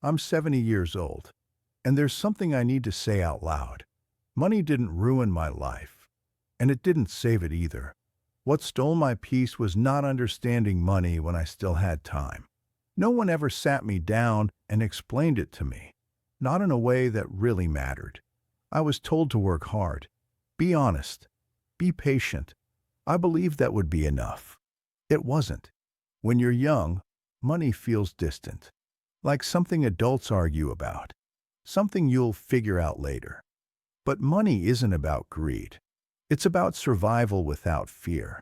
I'm 70 years old, and there's something I need to say out loud. Money didn't ruin my life, and it didn't save it either. What stole my peace was not understanding money when I still had time. No one ever sat me down and explained it to me, not in a way that really mattered. I was told to work hard, be honest, be patient. I believed that would be enough. It wasn't. When you're young, money feels distant, like something adults argue about, something you'll figure out later. But money isn't about greed. It's about survival without fear.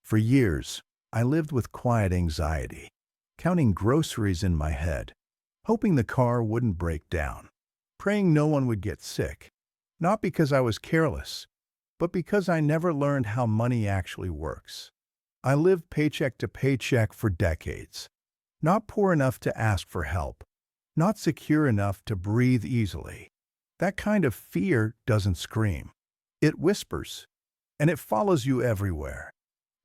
For years, I lived with quiet anxiety, counting groceries in my head, hoping the car wouldn't break down, praying no one would get sick, not because I was careless, but because I never learned how money actually works. I lived paycheck to paycheck for decades, not poor enough to ask for help, not secure enough to breathe easily. That kind of fear doesn't scream. It whispers, and it follows you everywhere.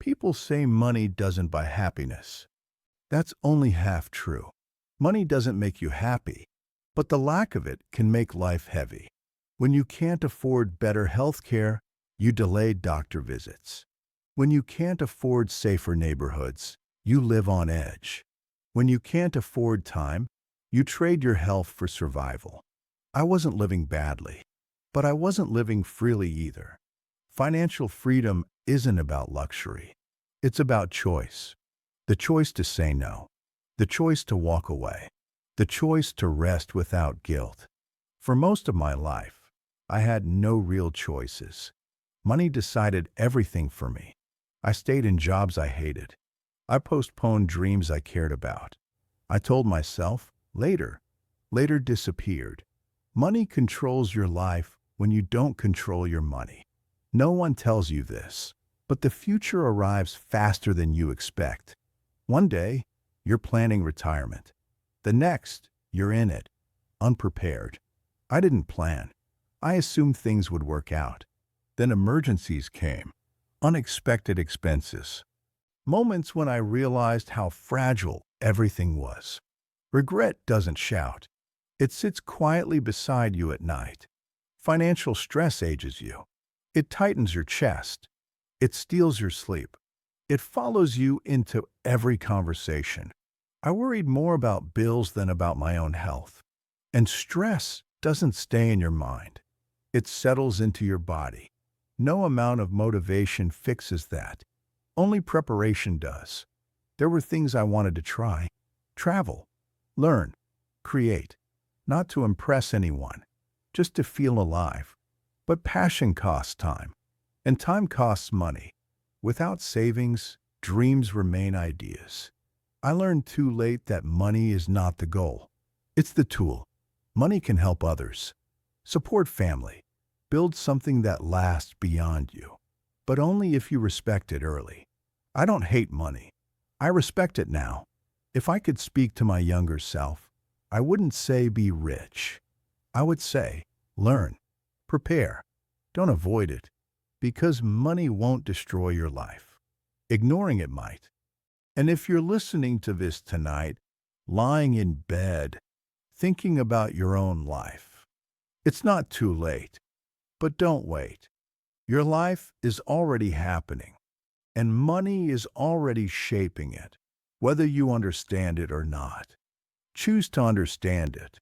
People say money doesn't buy happiness. That's only half true. Money doesn't make you happy, but the lack of it can make life heavy. When you can't afford better health care, you delay doctor visits. When you can't afford safer neighborhoods, you live on edge. When you can't afford time, you trade your health for survival. I wasn't living badly, but I wasn't living freely either. Financial freedom isn't about luxury. It's about choice. The choice to say no. The choice to walk away. The choice to rest without guilt. For most of my life, I had no real choices. Money decided everything for me. I stayed in jobs I hated. I postponed dreams I cared about. I told myself, later. Later disappeared. Money controls your life when you don't control your money. No one tells you this, but the future arrives faster than you expect. One day, you're planning retirement. The next, you're in it, unprepared. I didn't plan. I assumed things would work out. Then emergencies came. Unexpected expenses. Moments when I realized how fragile everything was. Regret doesn't shout. It sits quietly beside you at night. Financial stress ages you. It tightens your chest. It steals your sleep. It follows you into every conversation. I worried more about bills than about my own health. And stress doesn't stay in your mind. It settles into your body. No amount of motivation fixes that. Only preparation does. There were things I wanted to try. Travel, learn, create. Not to impress anyone, just to feel alive. But passion costs time, and time costs money. Without savings, dreams remain ideas. I learned too late that money is not the goal. It's the tool. Money can help others, support family, build something that lasts beyond you, but only if you respect it early. I don't hate money. I respect it now. If I could speak to my younger self, I wouldn't say be rich. I would say learn, prepare, don't avoid it, because money won't destroy your life. Ignoring it might. And if you're listening to this tonight, lying in bed, thinking about your own life, it's not too late. But don't wait. Your life is already happening, and money is already shaping it, whether you understand it or not. Choose to understand it.